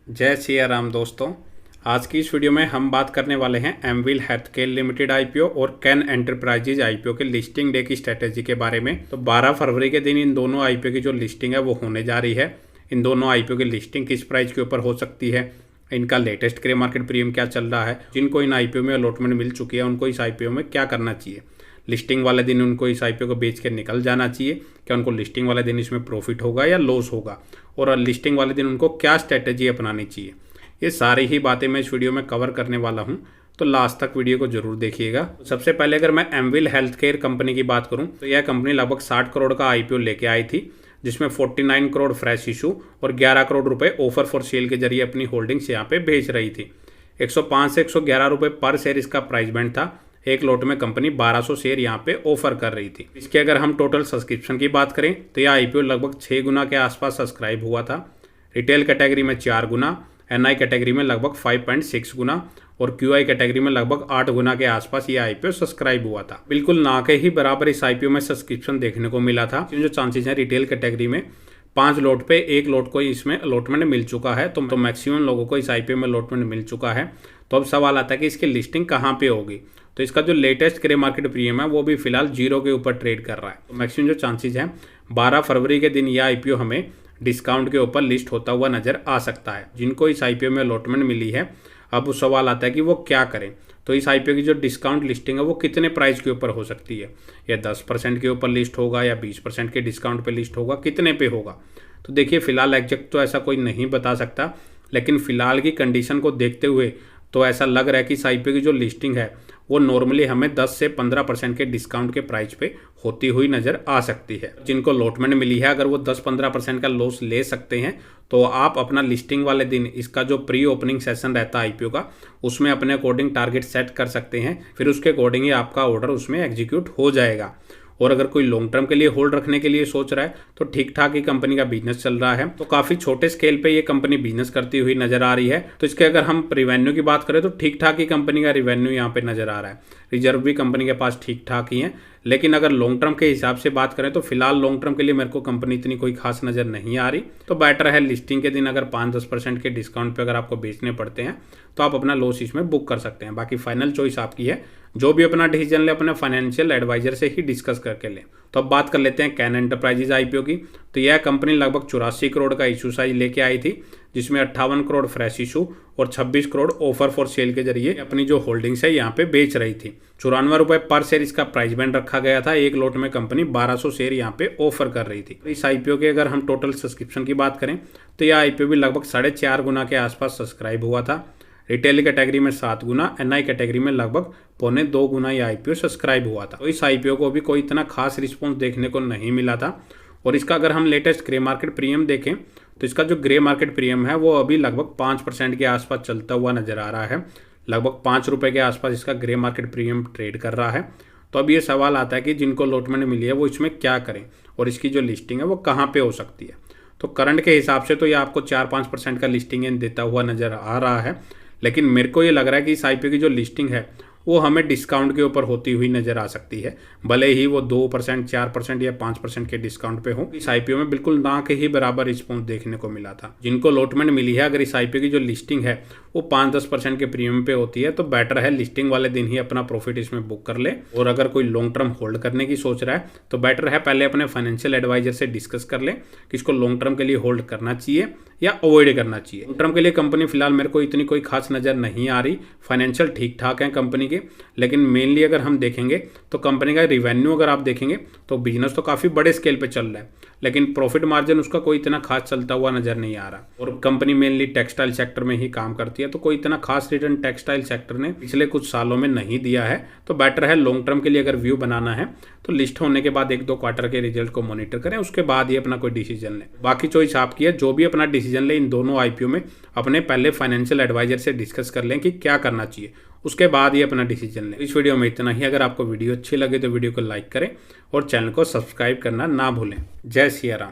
जय सिया राम दोस्तों। आज की इस वीडियो में हम बात करने वाले हैं एमविल हेल्थकेयर लिमिटेड आईपीओ और कैन एंटरप्राइजेज आईपीओ के लिस्टिंग डे की स्ट्रेटेजी के बारे में। तो 12 फरवरी के दिन इन दोनों आईपीओ की जो लिस्टिंग है वो होने जा रही है। इन दोनों आईपीओ की लिस्टिंग किस प्राइस के ऊपर हो सकती है, इनका लेटेस्ट ग्रे मार्केट प्रीमियम क्या चल रहा है, जिनको इन आईपीओ में अलॉटमेंट मिल चुकी है उनको इस आईपीओ में क्या करना चाहिए, लिस्टिंग वाले दिन उनको इस आईपीओ को बेच के निकल जाना चाहिए, क्या उनको लिस्टिंग वाले दिन इसमें प्रॉफिट होगा या लॉस होगा, और लिस्टिंग वाले दिन उनको क्या स्ट्रेटेजी अपनानी चाहिए, ये सारी ही बातें मैं इस वीडियो में कवर करने वाला हूं। तो लास्ट तक वीडियो को जरूर देखिएगा। सबसे पहले अगर मैं एमविल हेल्थकेयर कंपनी की बात करूं तो यह कंपनी लगभग 60 करोड़ का आईपीओ लेके आई थी, जिसमें 49 करोड़ फ्रेश इशू और 11 करोड़ रुपए ऑफर फॉर सेल के जरिए अपनी होल्डिंग्स यहाँ पे बेच रही थी। 105 से 111 रुपए पर शेयर इसका प्राइस बैंड था। एक लॉट में कंपनी 1200 शेयर यहाँ पे ऑफर कर रही थी। इसके अगर हम टोटल सब्सक्रिप्शन की बात करें तो यह आईपीओ लगभग 6 गुना के आसपास सब्सक्राइब हुआ था। रिटेल कैटेगरी में 4 गुना, एनआई कैटेगरी में लगभग 5.6 गुना और क्यूआई कैटेगरी में लगभग 8 गुना के आसपास ये आईपीओ सब्सक्राइब हुआ था। बिल्कुल ना के ही बराबर इस आईपीओ में सब्सक्रिप्शन देखने को मिला था। जो चांसेस हैं रिटेल कैटेगरी में 5 लॉट पे 1 लॉट को इसमें अलॉटमेंट मिल चुका है, तो मैक्सिमम लोगों को इस आईपीओ में अलॉटमेंट मिल चुका है। तो अब सवाल आता है कि इसकी लिस्टिंग कहाँ पे होगी। तो इसका जो लेटेस्ट ग्रे मार्केट प्रीमियम है वो भी फिलहाल 0 के ऊपर ट्रेड कर रहा है। तो मैक्सिमम जो चांसेस हैं 12 फरवरी के दिन यह आईपीओ हमें डिस्काउंट के ऊपर लिस्ट होता हुआ नजर आ सकता है। जिनको इस आईपीओ में अलॉटमेंट मिली है, अब सवाल आता है कि वो क्या करें। तो इस आईपीओ की जो डिस्काउंट लिस्टिंग है वो कितने प्राइस के ऊपर हो सकती है, या 10% के ऊपर लिस्ट होगा या 20% के डिस्काउंट पे लिस्ट होगा, कितने पे होगा। तो देखिए फिलहाल एग्जैक्ट तो ऐसा कोई नहीं बता सकता, लेकिन फिलहाल की कंडीशन को देखते हुए तो ऐसा लग रहा है कि इस आईपीओ की जो लिस्टिंग है वो नॉर्मली हमें 10 से 15% के डिस्काउंट के प्राइस पे होती हुई नजर आ सकती है। जिनको अलॉटमेंट मिली है अगर वो 10-15% का लॉस ले सकते हैं तो आप अपना लिस्टिंग वाले दिन इसका जो प्री ओपनिंग सेशन रहता है आईपीओ का, उसमें अपने अकॉर्डिंग टारगेट सेट कर सकते हैं। फिर उसके अकॉर्डिंग ही आपका ऑर्डर उसमें एग्जीक्यूट हो जाएगा। और अगर कोई लॉन्ग टर्म के लिए होल्ड रखने के लिए सोच रहा है तो ठीक ठाक ही कंपनी का बिजनेस चल रहा है। तो काफी छोटे स्केल पे ये कंपनी बिजनेस करती हुई नजर आ रही है। तो इसके अगर हम रिवेन्यू की बात करें तो ठीक ठाक ही कंपनी का रिवेन्यू यहाँ पे नजर आ रहा है। रिजर्व भी कंपनी के पास ठीक ठाक ही है। लेकिन अगर लॉन्ग टर्म के हिसाब से बात करें तो फिलहाल लॉन्ग टर्म के लिए मेरे को कंपनी इतनी कोई खास नजर नहीं आ रही। तो बेटर है लिस्टिंग के दिन अगर 5-10% के डिस्काउंट पे अगर आपको बेचने पड़ते हैं तो आप अपना लॉस इसमें बुक कर सकते हैं। बाकी फाइनल चॉइस आपकी है। जो भी अपना डिसीजन ले अपने फाइनेंशियल एडवाइजर से ही डिस्कस करके लें। तो अब बात कर लेते हैं कैन एंटरप्राइजेज आईपीओ की। तो यह कंपनी लगभग 84 करोड़ का इशू साइज लेके आई थी, जिसमें 58 करोड़ फ्रेश इशू और 26 करोड़ ऑफर फॉर सेल के जरिए अपनी जो होल्डिंग्स है यहाँ पे बेच रही थी। 94 रुपए पर शेयर इसका प्राइस बैंड रखा गया था। एक लॉट में कंपनी 1200 शेयर यहाँ पे ऑफर कर रही थी। इस आईपीओ के अगर हम टोटल सब्सक्रिप्शन की बात करें तो यह आईपीओ भी लगभग 4.5 गुना के आसपास सब्सक्राइब हुआ था। रिटेल कैटेगरी में 7 गुना, एनआई कैटेगरी में लगभग 1.25 गुना ये आईपीओ सब्सक्राइब हुआ था। तो इस आईपीओ को भी कोई इतना खास रिस्पॉन्स देखने को नहीं मिला था। और इसका अगर हम लेटेस्ट ग्रे मार्केट प्रीमियम देखें तो इसका जो ग्रे मार्केट प्रीमियम है वो अभी लगभग 5% के आसपास चलता हुआ नजर आ रहा है। लगभग 5 रुपये के आसपास इसका ग्रे मार्केट प्रीमियम ट्रेड कर रहा है। तो अब ये सवाल आता है कि जिनको अलॉटमेंट मिली है वो इसमें क्या करें और इसकी जो लिस्टिंग है वो कहाँ पे हो सकती है। तो करंट के हिसाब से तो ये आपको 4-5% का लिस्टिंग देता हुआ नजर आ रहा है। लेकिन मेरे को ये लग रहा है कि इस आईपीओ की जो लिस्टिंग है वो हमें डिस्काउंट के ऊपर होती हुई नजर आ सकती है। भले ही वो 2%, 4% या 5% के डिस्काउंट पे हो। इस आईपीओ में बिल्कुल ना के ही बराबर रिस्पॉन्स देखने को मिला था। जिनको अलॉटमेंट मिली है अगर इस आईपीओ की जो लिस्टिंग है वो 5-10% के प्रीमियम पे होती है तो बेटर है लिस्टिंग वाले दिन ही अपना प्रॉफिट इसमें बुक कर ले। और अगर कोई लॉन्ग टर्म होल्ड करने की सोच रहा है तो बेटर है पहले अपने फाइनेंशियल एडवाइजर से डिस्कस कर ले कि इसको लॉन्ग टर्म के लिए होल्ड करना चाहिए या अवॉइड करना चाहिए। लॉन्ग टर्म के लिए कंपनी फिलहाल मेरे को इतनी कोई खास नजर नहीं आ रही। फाइनेंशियल ठीक ठाक है कंपनी के, लेकिन मेनली अगर हम देखेंगे तो कंपनी का रिवेन्यू अगर आप देखेंगे तो बिजनेस तो काफी बड़े स्केल पे चल रहा है, लेकिन प्रॉफिट मार्जिन उसका कोई इतना खास चलता हुआ नजर नहीं आ रहा। और कंपनी मेनली टेक्सटाइल सेक्टर में ही काम करती है, तो कोई इतना खास रिटर्न टेक्सटाइल सेक्टर ने पिछले कुछ सालों में नहीं दिया है। तो बेटर है लॉन्ग टर्म के लिए अगर व्यू बनाना है तो लिस्ट होने के बाद 1-2 क्वार्टर के रिजल्ट को मॉनिटर करें, उसके बाद ही अपना कोई डिसीजन लें। बाकी चॉइस आपकी है। जो भी अपना डिसीजन ले इन दोनों आईपीओ में अपने पहले फाइनेंशियल एडवाइजर से डिस्कस कर लें कि क्या करना चाहिए, उसके बाद ही अपना डिसीजन लें। इस वीडियो में इतना ही। अगर आपको वीडियो अच्छी लगे तो वीडियो को लाइक करें और चैनल को सब्सक्राइब करना ना भूलें। जय सिया राम।